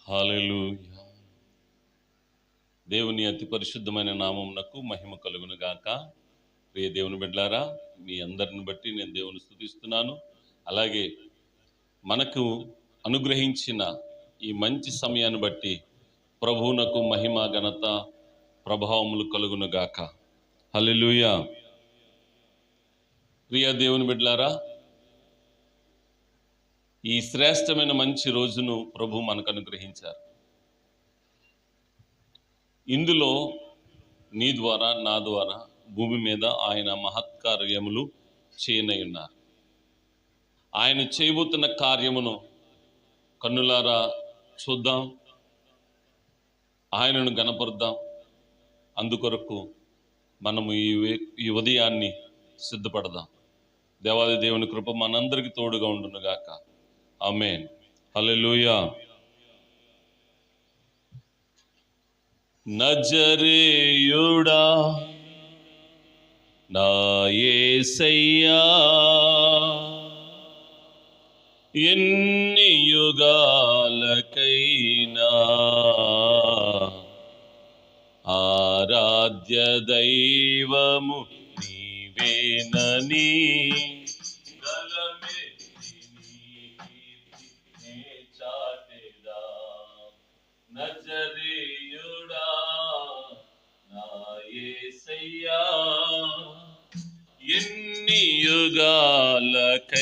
హల్లెలూయా. దేవుని అతి పరిశుద్ధమైన నామమునకు మహిమ కలుగును గాక. ప్రియ దేవుని బిడ్డలారా, మీ అందరిని బట్టి నేను దేవుని స్తుతిస్తున్నాను. అలాగే మనకు అనుగ్రహించిన ఈ మంచి సమయాన్ని బట్టి ప్రభువునకు మహిమ ఘనత ప్రభావములు కలుగును గాక. హల్లెలూయా. ప్రియ దేవుని బిడ్డలారా, ఈ శ్రేష్టమైన మంచి రోజును ప్రభు మనకు అనుగ్రహించారు. ఇందులో నీ ద్వారా నా ద్వారా భూమి మీద ఆయన మహత్కార్యములు చేయనయున్నారు. ఆయన చేయబోతున్న కార్యమును కన్నులారా చూద్దాం, ఆయనను గణపరుద్దాం. అందుకొరకు మనము ఈ ఉదయాన్ని సిద్ధపడదాం. దేవాది దేవుని కృప మనందరికీ తోడుగా ఉండునుగాక. ఆమేన్. హల్లెలూయా. నజరేయుడా నా యేసయ్యా, ఎన్ని యుగాలకైనా ఆరాధ్య దైవము నీవేనని నజరేయుడా నా యేసయ్యా, ఎన్ని యుగాలకైనా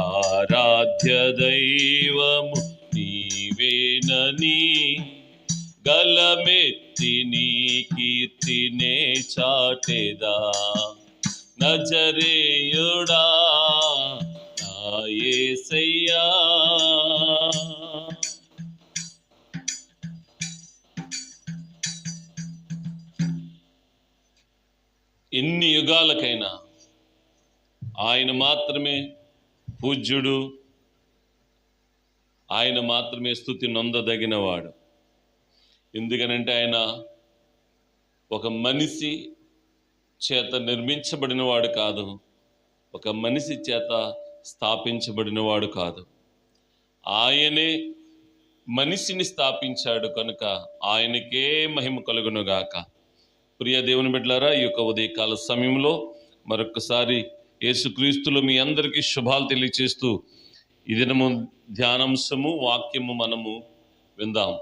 ఆరాధ్య దైవము నీవేనని గలమెత్తి నీ కీర్తినే చాటెదా. నజరేయుడా నా యేసయ్యా, ఎన్ని యుగాలకైనా ఆయన మాత్రమే పూజ్యుడు, ఆయన మాత్రమే స్తుతి నొందదగినవాడు. ఎందుకనంటే ఆయన ఒక మనిషి చేత నిర్మించబడినవాడు కాదు, ఒక మనిషి చేత స్థాపించబడినవాడు కాదు. ఆయనే మనిషిని స్థాపించాడు కనుక ఆయనకే మహిమ కలుగునుగాక. ప్రియ దేవుని బిడ్డలారా, ఈ యొక్క ఉదయకాల సమయంలో మరొకసారి యేసుక్రీస్తులో మీ అందరికీ శుభాలు తెలియచేస్తూ ఈ దినము ధ్యానాంశము వాక్యము మనము విందాం.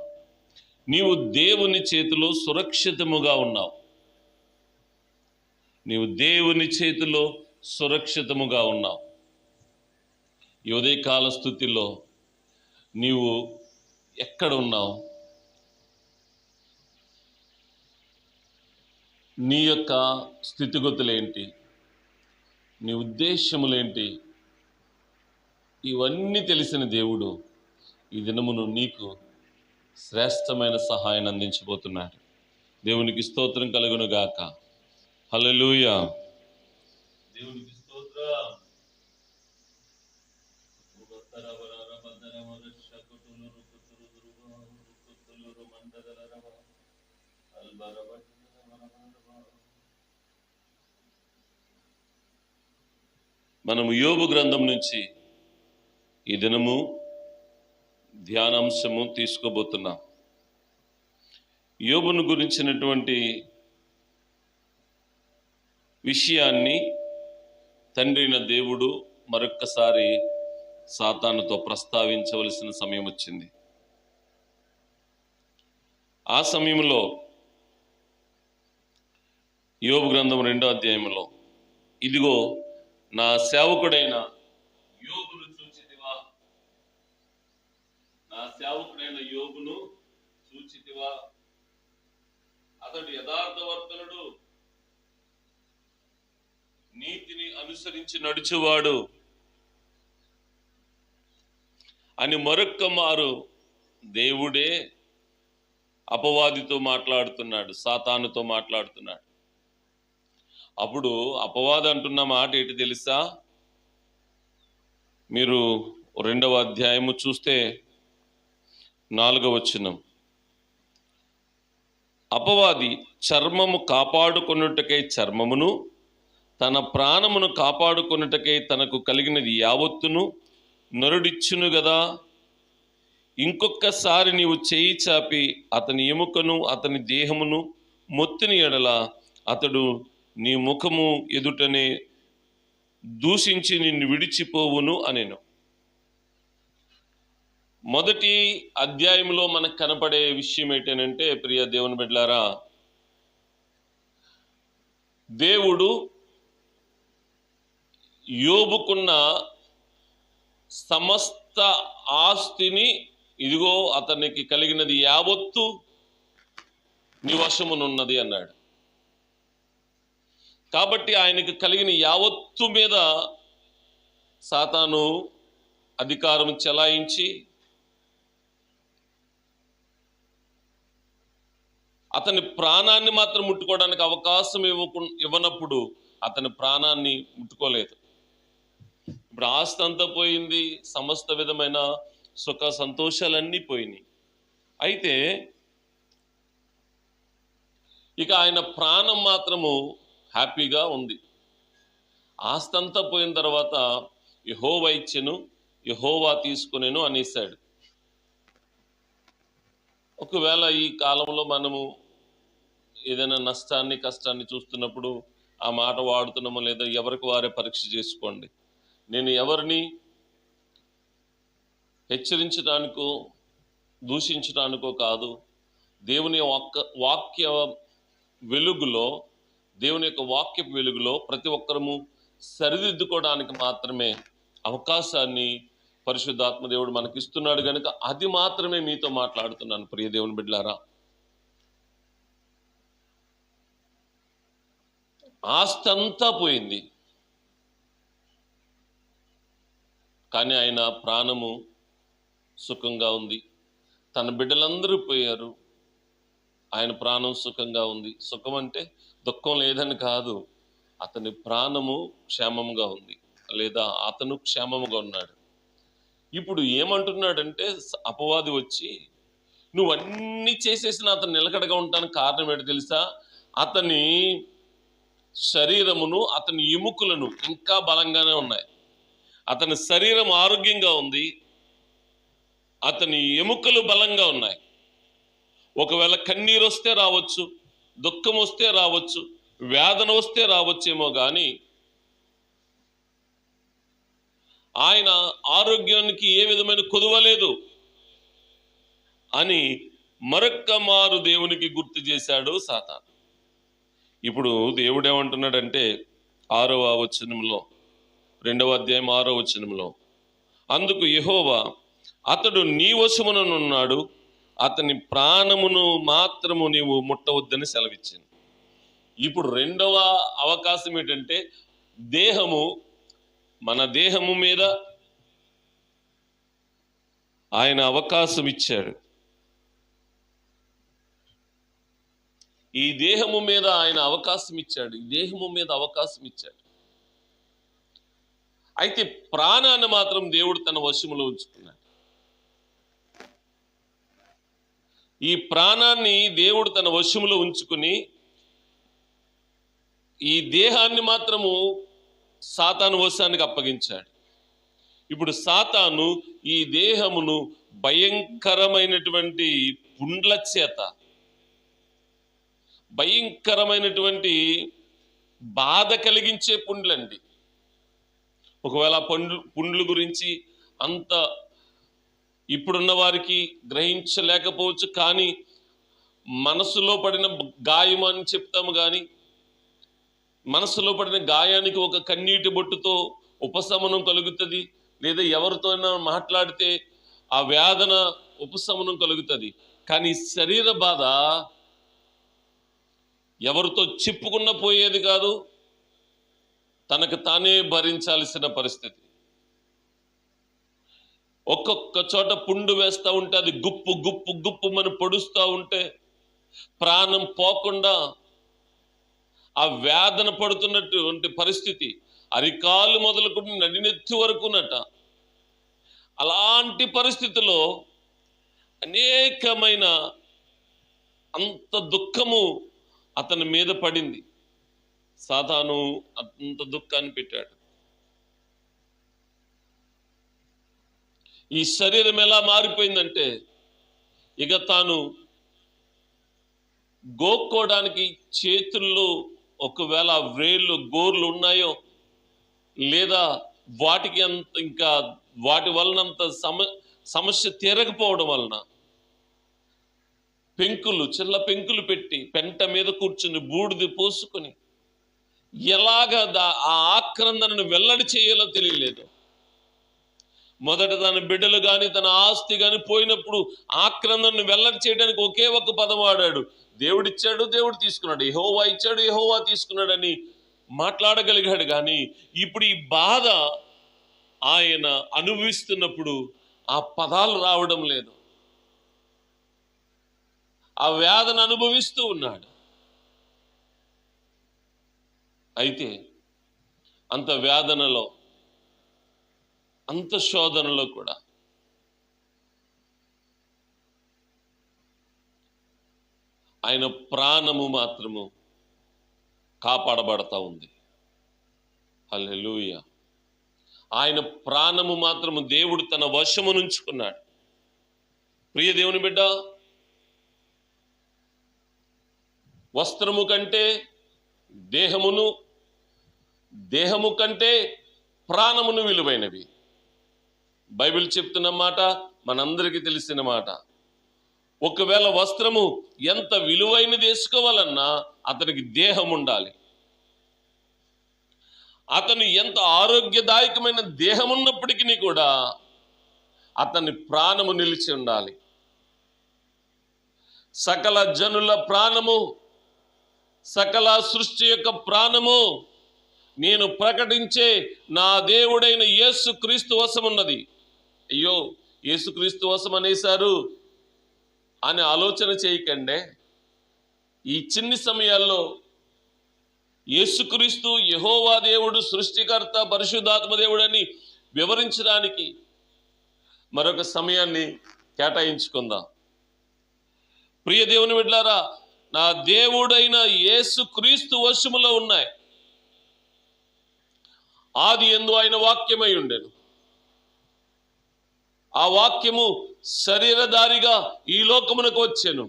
నీవు దేవుని చేతిలో సురక్షితముగా ఉన్నావు. నీవు దేవుని చేతిలో సురక్షితముగా ఉన్నావు. ఈ ఉదయకాల స్థుతిలో నీవు ఎక్కడ ఉన్నావు? నీ యొక్క స్థితిగతులేంటి? నీ ఉద్దేశములేంటి? ఇవన్నీ తెలిసిన దేవుడు ఈ దినమును నీకు శ్రేష్టమైన సహాయాన్ని అందించబోతున్నాడు. దేవునికి స్తోత్రం కలుగును గాక. హల్లెలూయా. దేవునికి స్తోత్రం. మనము యోబు గ్రంథం నుంచి ఈ దినము ధ్యానాంశము తీసుకోబోతున్నాం. యోబును గురించినటువంటి విషయాన్ని తండ్రి అయిన దేవుడు మరొక్కసారి సాతానుతో ప్రస్తావించవలసిన సమయం వచ్చింది. ఆ సమయంలో యోబు గ్రంథం 2వ అధ్యాయంలో, ఇదిగో నా సేవకుడైన యోబును చూచితివా, నా సేవకుడైన యోబును చూచితివా, అతడు యథార్థవర్తనుడు, నీతిని అనుసరించి నడుచువాడు అని మరొక్క మారు దేవుడే అపవాదితో మాట్లాడుతున్నాడు, సాతానుతో మాట్లాడుతున్నాడు. అప్పుడు అపవాది అంటున్న మాట ఏంటి తెలుసా? మీరు 2వ అధ్యాయము చూస్తే 4వ వచనం, అపవాది చర్మము కాపాడుకొనుటకై చర్మమును, తన ప్రాణమును కాపాడుకొనుటకై తనకు కలిగినది యావత్తును నరుడిచ్చును గదా ఇంకొకసారి నీవు చేయి చాపి అతని ఎముకను అతని దేహమును మొత్తిని ఎడల అతడు నీ ముఖము ఎదుటనే దూషించి నిన్ను విడిచిపోవును అనెను. మొదటి అధ్యాయంలో మనకు కనపడే విషయం ఏంటంటే, ప్రియ దేవుని బిడ్డలారా, దేవుడు యోబుకున్న సమస్త ఆస్తిని, ఇదిగో అతనికి కలిగినది యావత్తు నీ వశమునున్నది అన్నాడు. కాబట్టి ఆయనకు కలిగిన యావత్తు మీద సాతాను అధికారం చెలాయించి అతని ప్రాణాన్ని మాత్రం ముట్టుకోవడానికి అవకాశం ఇవ్వనప్పుడు అతని ప్రాణాన్ని ముట్టుకోలేదు. ఇప్పుడు ఆస్తి అంతా పోయింది, సమస్త విధమైన సుఖ సంతోషాలన్నీ పోయినాయి. అయితే ఇక ఆయన ప్రాణం మాత్రము హ్యాపీగా ఉంది. ఆస్తి అంతా పోయిన తర్వాత యెహోవా ఇచ్చెను, యెహోవా తీసుకునేను అనేసాడు. ఒకవేళ ఈ కాలంలో మనము ఏదైనా నష్టాన్ని కష్టాన్ని చూస్తున్నప్పుడు ఆ మాట వాడుతున్నామో లేదా ఎవరికి వారే పరీక్ష చేసుకోండి. నేను ఎవరిని హెచ్చరించడానికో దూషించడానికో కాదు, దేవుని వాక్య వెలుగులో, దేవుని యొక్క వాక్య వెలుగులో ప్రతి ఒక్కరము సరిదిద్దుకోవడానికి మాత్రమే అవకాశాన్ని పరిశుద్ధాత్మ దేవుడు మనకిస్తున్నాడు కనుక అది మాత్రమే మీతో మాట్లాడుతున్నాను. ప్రియ దేవుని బిడ్డలారా, ఆస్తి అంతా పోయింది, కానీ ఆయన ప్రాణము సుఖంగా ఉంది. తన బిడ్డలందరూ పోయారు, ఆయన ప్రాణం సుఖంగా ఉంది. సుఖం అంటే దుఃఖం లేదని కాదు, అతని ప్రాణము క్షేమంగా ఉంది, లేదా అతను క్షేమముగా ఉన్నాడు. ఇప్పుడు ఏమంటున్నాడంటే, అపవాది వచ్చి నువ్వు అన్నీ చేసేసిన అతను నిలకడగా ఉంటానికి కారణం ఏంటి తెలుసా? అతని శరీరమును అతని ఎముకలను ఇంకా బలంగానే ఉన్నాయి. అతని శరీరం ఆరోగ్యంగా ఉంది, అతని ఎముకలు బలంగా ఉన్నాయి. ఒకవేళ కన్నీరు వస్తే రావచ్చు, దుఃఖం వస్తే రావచ్చు, వేదన వస్తే రావచ్చేమో కానీ ఆయన ఆరోగ్యానికి ఏ విధమైన కొదువలేదు అని మరొక్క మారు దేవునికి గుర్తు చేశాడు సాతాను. ఇప్పుడు దేవుడు ఏమంటున్నాడంటే 6వ వచనంలో, 2వ అధ్యాయం 6వ వచనంలో, అందుకు యెహోవా అతడు నీ వశముననున్నాడు, అతని ప్రాణమును మాత్రము నీవు ముట్టవద్దని సెలవిచ్చింది. ఇప్పుడు 2వ అవకాశం ఏంటంటే, దేహము, మన దేహము మీద ఆయన అవకాశం ఇచ్చాడు. ఈ దేహము మీద ఆయన అవకాశం ఇచ్చాడు, ఈ దేహము మీద అవకాశం ఇచ్చాడు. అయితే ప్రాణాన్ని మాత్రం దేవుడు తన వశములో ఉంచుకున్నాడు. ఈ ప్రాణాన్ని దేవుడు తన వశములో ఉంచుకుని ఈ దేహాన్ని మాత్రము సాతాను వశానికి అప్పగించాడు. ఇప్పుడు సాతాను ఈ దేహమును భయంకరమైనటువంటి పుండ్ల చేత, భయంకరమైనటువంటి బాధ కలిగించే పుండ్లండి. ఒకవేళ పుండ్లు గురించి అంత ఇప్పుడున్న వారికి గ్రహించలేకపోవచ్చు, కానీ మనసులో పడిన గాయం అని చెప్తాము. కానీ మనసులో పడిన గాయానికి ఒక కన్నీటి బొట్టుతో ఉపశమనం కలుగుతుంది, లేదా ఎవరితోనైనా మాట్లాడితే ఆ వేదన ఉపశమనం కలుగుతుంది. కానీ శరీర బాధ ఎవరితో చెప్పుకున్న పోయేది కాదు, తనకు తానే భరించాల్సిన పరిస్థితి. ఒక్కొక్క చోట పుండు వేస్తూ ఉంటే అది గుప్పు గుప్పు గుప్పు అని పొడుస్తూ ఉంటే ప్రాణం పోకుండా ఆ వేదన పడుతున్నటువంటి పరిస్థితి, అరికాలు మొదలుకొని నడినెత్తి వరకునట. అలాంటి పరిస్థితిలో అనేకమైన అంత దుఃఖము అతని మీద పడింది. సాతాను అంత దుఃఖాన్ని పెట్టాడు. ఈ శరీరం ఎలా మారిపోయిందంటే ఇక తాను గోక్కోవడానికి చేతుల్లో ఒకవేళ వేళ్ళు గోర్లు ఉన్నాయో లేదా వాటికి అంత ఇంకా వాటి వలనంత సమస్య తీరకపోవడం వలన చిల్ల పెంకులు పెట్టి పెంట మీద కూర్చుని బూడిది పోసుకొని ఎలాగ ఆ ఆక్రందనను వెల్లడి చేయాలో తెలియలేదు. మొదట తన బిడ్డలు కానీ తన ఆస్తి కానీ పోయినప్పుడు ఆక్రందనను వెల్లడి చేయడానికి ఒకే ఒక పదం వాడాడు, దేవుడిచ్చాడు దేవుడు తీసుకున్నాడు, యెహోవా ఇచ్చాడు యెహోవా తీసుకున్నాడని మాట్లాడగలిగాడు. కానీ ఇప్పుడు ఈ బాధ ఆయన అనుభవిస్తున్నప్పుడు ఆ పదాలు రావడం లేదు. ఆ వేదన అనుభవిస్తూ ఉన్నాడు. అయితే అంత వేదనలో అంత శోధనలో కూడా ఆయన ప్రాణము మాత్రము కాపాడబడతా ఉంది. హల్లెలూయా. ఆయన ప్రాణము మాత్రము దేవుడు తన వశమునుంచుకున్నాడు. ప్రియ దేవుని బిడ్డ, వస్త్రము కంటే దేహము కంటే ప్రాణమును విలువైనవి. బైబిల్ చెప్తున్న మాట మనందరికీ తెలిసిన మాట. ఒకవేళ వస్త్రము ఎంత విలువైనది వేసుకోవాలన్నా అతనికి దేహం ఉండాలి. అతను ఎంత ఆరోగ్యదాయకమైన దేహం ఉన్నప్పటికీ కూడా అతని ప్రాణము నిలిచి ఉండాలి. సకల జనుల ప్రాణము, సకల సృష్టి యొక్క ప్రాణము నేను ప్రకటించే నా దేవుడైన యేసుక్రీస్తు వశమున్నది. అయ్యో, యేసుక్రీస్తు వశం అనేశారు అని ఆలోచన చేయకండి. ఈ చిన్ని సమయాల్లో యేసుక్రీస్తు యెహోవా దేవుడు, సృష్టికర్త, పరిశుద్ధాత్మ దేవుడని వివరించడానికి మరొక సమయాన్ని కేటాయించుకుందాం. ప్రియ దేవుని బిడ్డలారా, నా దేవుడైన యేసుక్రీస్తు వశములో ఉన్నాయి. ఆది యందు ఆయన వాక్యమై ఉండెను. ఆ వాక్యము శరీరధారిగా ఈ లోకమునకు వచ్చెను.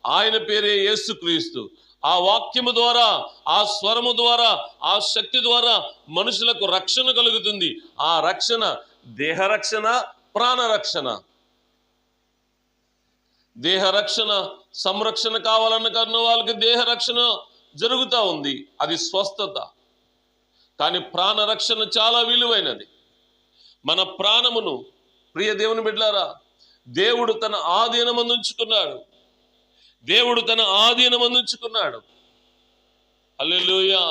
ఆయన పేరే యేసుక్రీస్తు. ఆ వాక్యము ద్వారా, ఆ స్వరము ద్వారా, ఆ శక్తి ద్వారా మనుషులకు రక్షణ కలుగుతుంది. ఆ రక్షణ దేహ రక్షణ, ప్రాణ రక్షణ. దేహ రక్షణ సంరక్షణ కావాలన్న వాళ్ళకి దేహ రక్షణ జరుగుతూ ఉంది, అది స్వస్థత. కానీ ప్రాణ రక్షణ చాలా విలువైనది. మన ప్రాణమును ప్రియ దేవుని బిడ్డలారా దేవుడు తన ఆధీనమందుంచుకున్నాడు. దేవుడు తన ఆధీనమందుంచుకున్నాడు. హల్లెలూయా.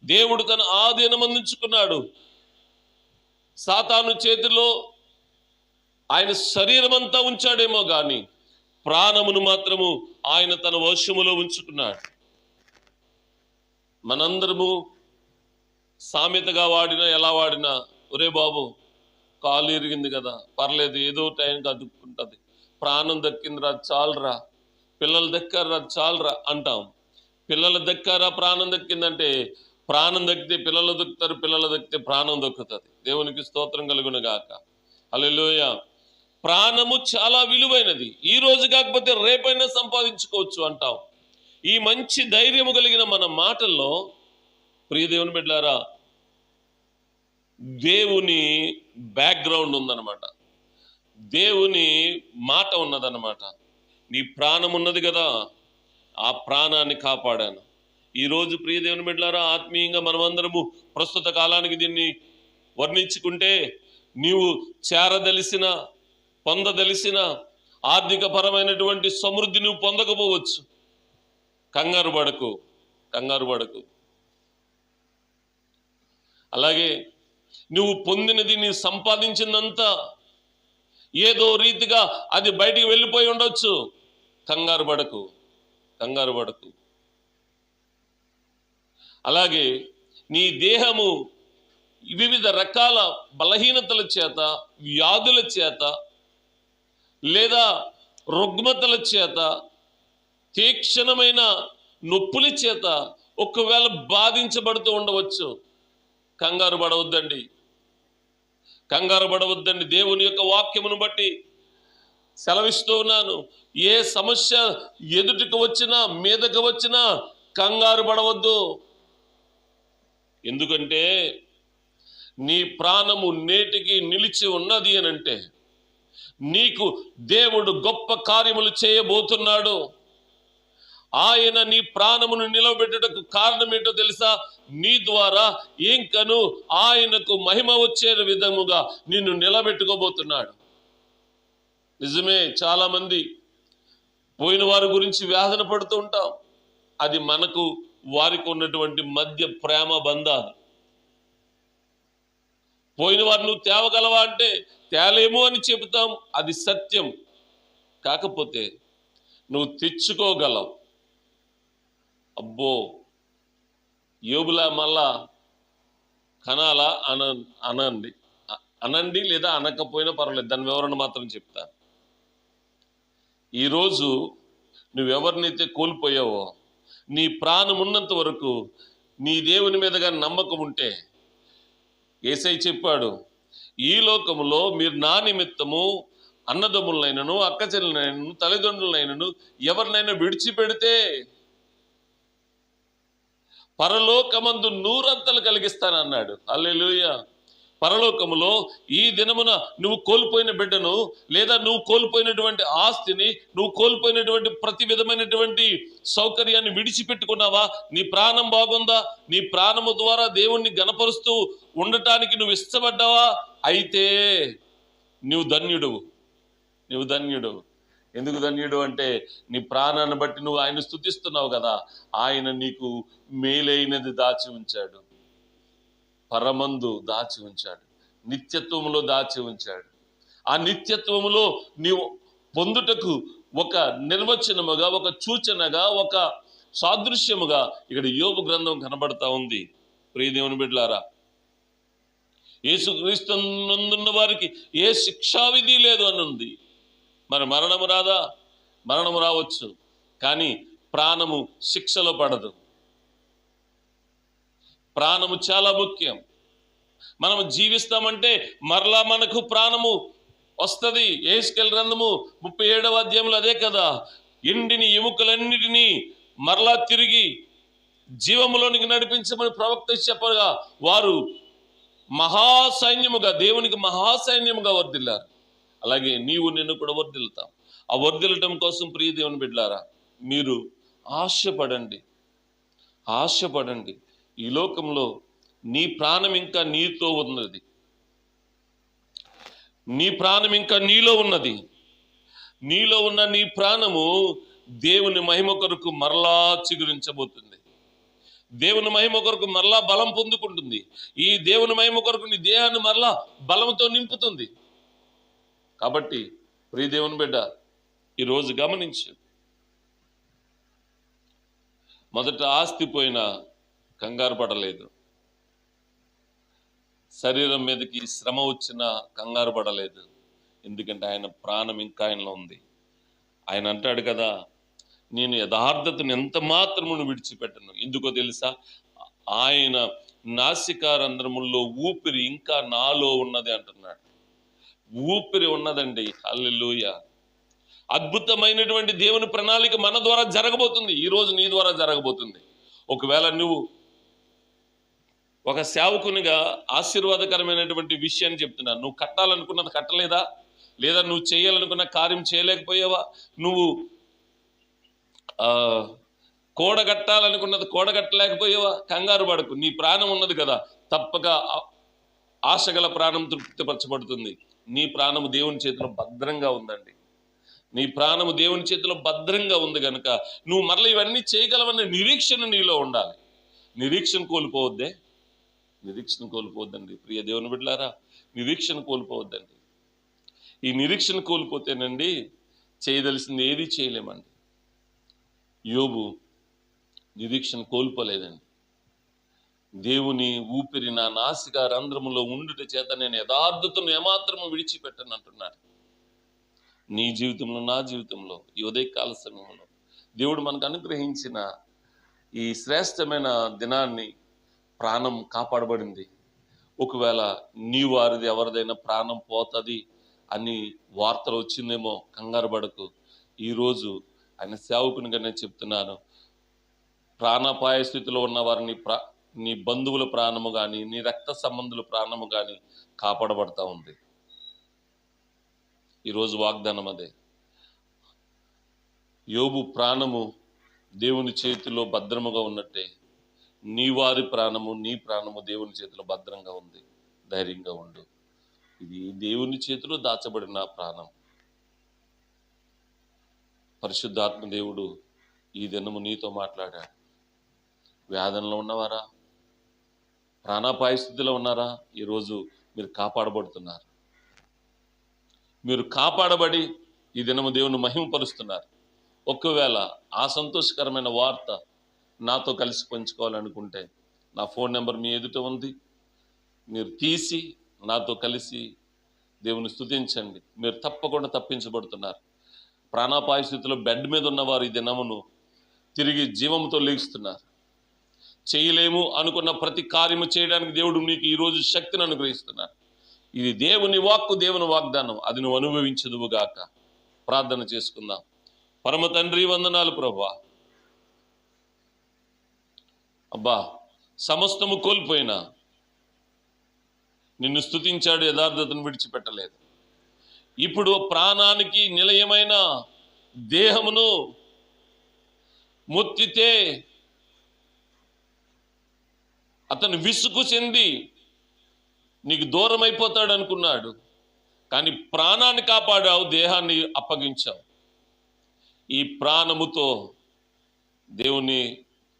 దేవుడు తన ఆధీనమందుంచుకున్నాడు. సాతాను చేతిలో ఆయన శరీరం అంతా ఉంచాడేమో కానీ ప్రాణమును మాత్రము ఆయన తన వశములో ఉంచుకున్నాడు. మనందరము సామెతగా వాడినా ఎలా వాడినా, ఒరే బాబు కాలు ఇరిగింది కదా, పర్లేదు ఏదో టైంకి అదుక్కుంటుంది, ప్రాణం దక్కిందిరా చాలురా, పిల్లలు దక్కారా చాలురా అంటాం. పిల్లలు దక్కారా ప్రాణం దక్కిందంటే, ప్రాణం దక్కితే పిల్లలు దొక్కుతారు, పిల్లలు దక్కితే ప్రాణం దొక్కుతుంది. దేవునికి స్తోత్రం కలుగును గాక. హల్లెలూయా. ప్రాణము చాలా విలువైనది. ఈ రోజు కాకపోతే రేపైనా సంపాదించుకోవచ్చు అంటాం. ఈ మంచి ధైర్యము కలిగిన మన మాటల్లో ప్రియ దేవుని బిడ్డలారా దేవుని బ్యాక్గ్రౌండ్ ఉందన్నమాట. దేవుని మాట ఉన్నదన్నమాట. నీ ప్రాణం ఉన్నది కదా, ఆ ప్రాణాన్ని కాపాడాను. ఈరోజు ప్రియ దేవుని బిడ్డలారా ఆత్మీయంగా మనమందరము ప్రస్తుత కాలానికి దీన్ని వర్ణించుకుంటే, నీవు చేరదలిసిన, పొందదలిసిన ఆర్థిక పరమైనటువంటి సమృద్ధి నువ్వు పొందకపోవచ్చు. కంగారు పడకు. అలాగే నువ్వు పొందినది, నీ సంపాదించిందంతా ఏదో రీతిగా అది బయటికి వెళ్ళిపోయి ఉండొచ్చు. కంగారు పడకు. అలాగే నీ దేహము వివిధ రకాల బలహీనతల చేత, వ్యాధుల చేత, లేదా రుగ్మతల చేత, తీక్షణమైన నొప్పుల చేత ఒకవేళ బాధించబడుతూ ఉండవచ్చు. కంగారు పడవద్దండి. కంగారు పడవద్దండి. దేవుని యొక్క వాక్యమును బట్టి సెలవిస్తూ ఉన్నాను. ఏ సమస్య ఎదుటికి వచ్చినా మీదకి వచ్చినా కంగారు పడవద్దు. ఎందుకంటే నీ ప్రాణము నేటికి నిలిచి ఉన్నది అనంటే నీకు దేవుడు గొప్ప కార్యములు చేయబోతున్నాడు. ఆయన నీ ప్రాణమును నిలబెట్టుటకు కారణం ఏంటో తెలుసా? నీ ద్వారా ఇంకను ఆయనకు మహిమ వచ్చే విధముగా నిన్ను నిలబెట్టుకోబోతున్నాడు. నిజమే, చాలా మంది పోయిన వారి గురించి వేదన పడుతూ ఉంటాం. అది మనకు వారికి ఉన్నటువంటి మధ్య ప్రేమ బంధాలు. పోయిన వారు నువ్వు తేవగలవా అంటే తేలేమో అని చెబుతాం, అది సత్యం. కాకపోతే నువ్వు తెచ్చుకోగలవు. అబ్బో, యోబులా మళ్ళా కనాలా అనండి లేదా అనకపోయినా పర్వాలేదు, దాని వివరణ మాత్రం చెప్తా. ఈరోజు నువ్వెవరినైతే కోల్పోయావో, నీ ప్రాణం ఉన్నంత వరకు నీ దేవుని మీదగా నమ్మకం ఉంటే, యేసయ్య చెప్పాడు, ఈ లోకములో మీరు నా నిమిత్తము అన్నదమ్ములనైనను అక్కచెల్లెలనైనను తల్లిదండ్రులనైనను ఎవరినైనా విడిచిపెడితే పరలోకమందు 100 కలిగిస్తానన్నాడు. హల్లెలూయా. పరలోకములో ఈ దినమున నువ్వు కోల్పోయిన బిడ్డను, లేదా నువ్వు కోల్పోయినటువంటి ఆస్తిని, నువ్వు కోల్పోయినటువంటి ప్రతి విధమైనటువంటి సౌకర్యాన్ని విడిచిపెట్టుకున్నావా? నీ ప్రాణం బాగుందా? నీ ప్రాణము ద్వారా దేవుణ్ణి గణపరుస్తూ ఉండటానికి నువ్వు ఇష్టపడ్డావా? అయితే నువ్వు ధన్యుడు. నువ్వు ధన్యుడు. ఎందుకు ధన్యుడు అంటే నీ ప్రాణాన్ని బట్టి నువ్వు ఆయన స్తుతిస్తున్నావు కదా. ఆయన నీకు మేలైనది దాచి ఉంచాడు, పరమందు దాచి ఉంచాడు, నిత్యత్వములో దాచి ఉంచాడు. ఆ నిత్యత్వములో నీవు పొందుటకు ఒక నిర్వచనముగా, ఒక సూచనగా, ఒక సాదృశ్యముగా ఇక్కడ యోబు గ్రంథం కనబడతా ఉంది. ప్రియదేవుని బిడ్డలారా, యేసుక్రీస్తునందున్న వారికి ఏ శిక్షావిధి లేదు అని ఉంది. మరి మరణము రాదా? మరణము రావచ్చు, కానీ ప్రాణము శిక్షలో పడదు. ప్రాణము చాలా ముఖ్యం. మనము జీవిస్తామంటే మరలా మనకు ప్రాణము వస్తుంది. యెహెజ్కేలు గ్రంథము 37వ అధ్యాయంలో అదే కదా, ఎండిని ఎముకలన్నిటినీ మరలా తిరిగి జీవములోనికి నడిపించమని ప్రవక్త చెప్పగా వారు మహాసైన్యముగా, దేవునికి మహాసైన్యముగా వర్ధిల్లారు. అలాగే నీవు నిన్ను కూడా వర్ధిల్లుతావు. ఆ వర్ధిల్లటం కోసం ప్రియ దేవుని బిడ్డలారా, మీరు ఆశపడండి. ఈ లోకంలో నీ ప్రాణం ఇంకా నీతో ఉన్నది. నీ ప్రాణం ఇంకా నీలో ఉన్నది. నీలో ఉన్న నీ ప్రాణము దేవుని మహిమ కొరకు మరలా చిగురించబోతుంది. దేవుని మహిమ కొరకు మరలా బలం పొందుకుంటుంది. ఈ దేవుని మహిమ కొరకు నీ దేహాన్ని మరలా బలంతో నింపుతుంది. కాబట్టి ప్రియ దేవుని బిడ్డ, ఈరోజు గమనించు. మొదట ఆస్తి పోయినా కంగారు పడలేదు, శరీరం మీదకి శ్రమ వచ్చినా కంగారు పడలేదు. ఎందుకంటే ఆయన ప్రాణం ఇంకా ఆయనలో ఉంది. ఆయన అంటాడు కదా, నేను యథార్థతను ఎంత మాత్రమును విడిచిపెట్టను. ఎందుకో తెలుసా? ఆయన నాసికారంధ్రముల్లో ఊపిరి ఇంకా నాలో ఉన్నది అంటున్నాడు. ఊపిరి ఉన్నదండి. హల్లెలూయా. అద్భుతమైనటువంటి దేవుని ప్రణాళిక మన ద్వారా జరగబోతుంది. ఈరోజు నీ ద్వారా జరగబోతుంది. ఒకవేళ నువ్వు ఒక సేవకునిగా ఆశీర్వాదకరమైనటువంటి విషయాన్ని చెప్తున్నా, నువ్వు కట్టాలనుకున్నది కట్టలేదా? లేదా నువ్వు చేయాలనుకున్న కార్యం చేయలేకపోయావా? నువ్వు కూడగట్టాలనుకున్నది కూడగట్టలేకపోయావా? కంగారు పడకు. నీ ప్రాణం ఉన్నది కదా, తప్పక ఆశగల ప్రాణం తృప్తిపరచబడుతుంది. నీ ప్రాణము దేవుని చేతిలో భద్రంగా ఉందండి. నీ ప్రాణము దేవుని చేతిలో భద్రంగా ఉంది కనుక నువ్వు మరలా ఇవన్నీ చేయగలవన్న నిరీక్షణ నీలో ఉండాలి. నిరీక్షణ కోల్పోవద్దండి ప్రియ దేవుని బిడ్డలారా, నిరీక్షణ కోల్పోవద్దండి. ఈ నిరీక్షణ కోల్పోతేనండి చేయదలసింది ఏది చేయలేమండి. యోబు నిరీక్షణ కోల్పోలేదండి. దేవుని ఊపిరి నా నాసికా రంధ్రములో ఉండుట చేత నేను యథార్థతను ఏమాత్రము విడిచిపెట్టను అంటున్నాడు. నీ జీవితంలో, నా జీవితంలో ఈ ఉదయకాల సమయంలో దేవుడు మనకు అనుగ్రహించిన ఈ శ్రేష్టమైన దినాన్ని ప్రాణం కాపాడబడింది. ఒకవేళ నీ వారిది ఎవరిదైనా ప్రాణం పోతుంది అని వార్తలు వచ్చిందేమో, కంగారు పడకు. ఈరోజు ఆయన సేవకునిగా నేను చెప్తున్నాను, ప్రాణాపాయ స్థితిలో ఉన్న వారిని నీ బంధువుల ప్రాణము కానీ, నీ రక్త సంబంధుల ప్రాణము కానీ కాపాడబడతా ఉంది. ఈరోజు వాగ్దానం అదే. యోబు ప్రాణము దేవుని చేతిలో భద్రముగా ఉన్నట్టే నీ వారి ప్రాణము, నీ ప్రాణము దేవుని చేతిలో భద్రంగా ఉంది. ధైర్యంగా ఉండు. ఇది దేవుని చేతిలో దాచబడిన ప్రాణం. పరిశుద్ధాత్మ దేవుడు ఈ దినము నీతో మాట్లాడాడు. వ్యాధంలో ఉన్నవారా, ప్రాణాపాయ స్థితిలో ఉన్నారా, ఈరోజు మీరు కాపాడబడుతున్నారు. మీరు కాపాడబడి ఈ దినము దేవుని మహిమపరుస్తున్నారు. ఒకవేళ ఆ సంతోషకరమైన వార్త నాతో కలిసి పంచుకోవాలనుకుంటే నా ఫోన్ నెంబర్ మీ ఎదుట ఉంది. మీరు తీసి నాతో కలిసి దేవుని స్తుతించండి. మీరు తప్పకుండా తప్పించబడుతున్నారు. ప్రాణాపాయ స్థితిలో బెడ్ మీద ఉన్నవారు ఈ దినమును తిరిగి జీవంతో లేస్తున్నారు. చేయలేము అనుకున్న ప్రతి కార్యము చేయడానికి దేవుడు నీకు ఈరోజు శక్తిని అనుగ్రహిస్తున్నారు. ఇది దేవుని వాక్కు, దేవుని వాగ్దానం. అది నువ్వు అనుభవించదువుగాక. ప్రార్థన చేసుకుందాం. పరమ తండ్రి, వందనాలు ప్రభువా. అబ్బా, సమస్తము కోల్పోయినా నిన్ను స్తుతించాడు, యథార్థతను విడిచిపెట్టలేదు. ఇప్పుడు ప్రాణానికి నిలయమైన దేహమును మొత్తితే అతను విసుగు చెంది నీకు దూరం అయిపోతాడు అనుకున్నాడు. కానీ ప్రాణాన్ని కాపాడావు, దేహాన్ని అప్పగించావు. ఈ ప్రాణముతో దేవుని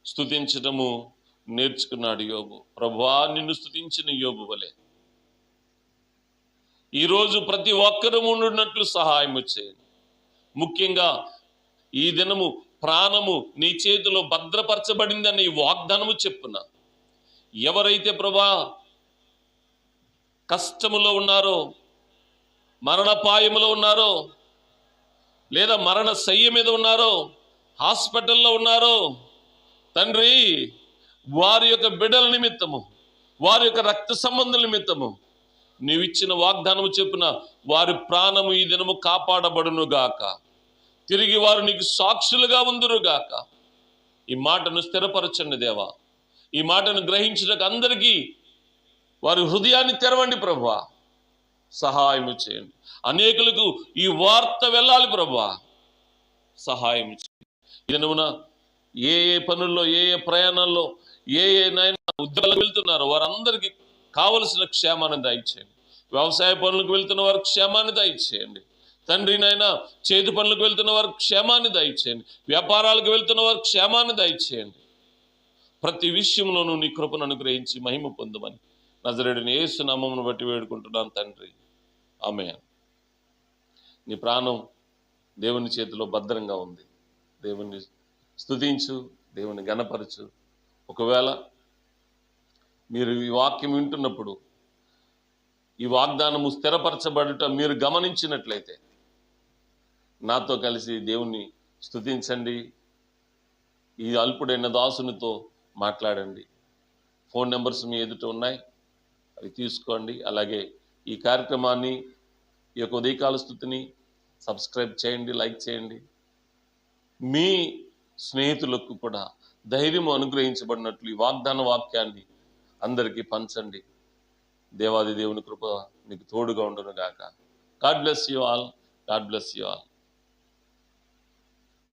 స్తుతించడము నేర్చుకున్నాడు యోబు. ప్రభువా, నిన్ను స్తుతించిన యోబు వలె ఈరోజు ప్రతి ఒక్కరూ ఉండున్నట్లు సహాయం చేయండి. ముఖ్యంగా ఈ దినము ప్రాణము నీ చేతిలో భద్రపరచబడిందని వాగ్దానము చెప్పున ఎవరైతే ప్రభా కష్టములో ఉన్నారో, మరణపాయములో ఉన్నారో, లేదా మరణ శయ్య మీద ఉన్నారో, హాస్పిటల్లో ఉన్నారో, తండ్రి, వారి యొక్క బిడ్డల నిమిత్తము, వారి యొక్క రక్త సంబంధుల నిమిత్తము నీవిచ్చిన వాగ్దానము చెప్పున వారి ప్రాణము ఈ దినము కాపాడబడునుగాక. తిరిగి వారు నీకు సాక్షులుగా ఉందురుగాక. ఈ మాటను స్థిరపరచండి దేవా. ఈ మాటను గ్రహించడానికి అందరికీ వారి హృదయాన్ని తెరవండి ప్రభువా. సహాయం చేయండి. అనేకులకు ఈ వార్త వెళ్ళాలి ప్రభువా. సహాయం చేయండి. ఈ దినమున ఏ ఏ పనుల్లో, ఏ ఏ ప్రయాణాల్లో, ఏ నైనా ఉద్యోగాలకు వెళ్తున్నారో వారందరికీ కావలసిన క్షేమాన్ని దయచేయండి. వ్యవసాయ పనులకు వెళ్తున్న వారికి క్షేమాన్ని దయచేయండి తండ్రి. నాయన చేతి పనులకు వెళ్తున్న వారికి క్షేమాన్ని దయచేయండి. వ్యాపారాలకు వెళ్తున్న వారికి క్షేమాన్ని దయచేయండి. ప్రతి విషయంలోనూ నీ కృపను అనుగ్రహించి మహిమ పొందమని నజరేయుడైన యేసు నామమును బట్టి వేడుకుంటున్నాను తండ్రి. ఆమేన్. నీ ప్రాణం దేవుని చేతిలో భద్రంగా ఉంది. దేవుని స్తుతించు, దేవుని గణపరచు. ఒకవేళ మీరు ఈ వాక్యం వింటున్నప్పుడు ఈ వాగ్దానము స్థిరపరచబడుట మీరు గమనించినట్లయితే నాతో కలిసి దేవుణ్ణి స్తుతించండి. ఈ అల్పుడైన దాసునితో మాట్లాడండి. ఫోన్ నెంబర్స్ మీ ఎదుట ఉన్నాయి, అవి తీసుకోండి. అలాగే ఈ కార్యక్రమాన్ని, ఈ యొక్క ఉదయకాల స్తుతిని సబ్స్క్రైబ్ చేయండి, లైక్ చేయండి. మీ స్నేహితులకు కూడా ధైర్యం అనుగ్రహించబడినట్లు ఈ వాగ్దాన వాక్యాన్ని అందరికీ పంచండి. దేవాది దేవుని కృప మీకు తోడుగా ఉండును గాక. God bless you all. God bless you all.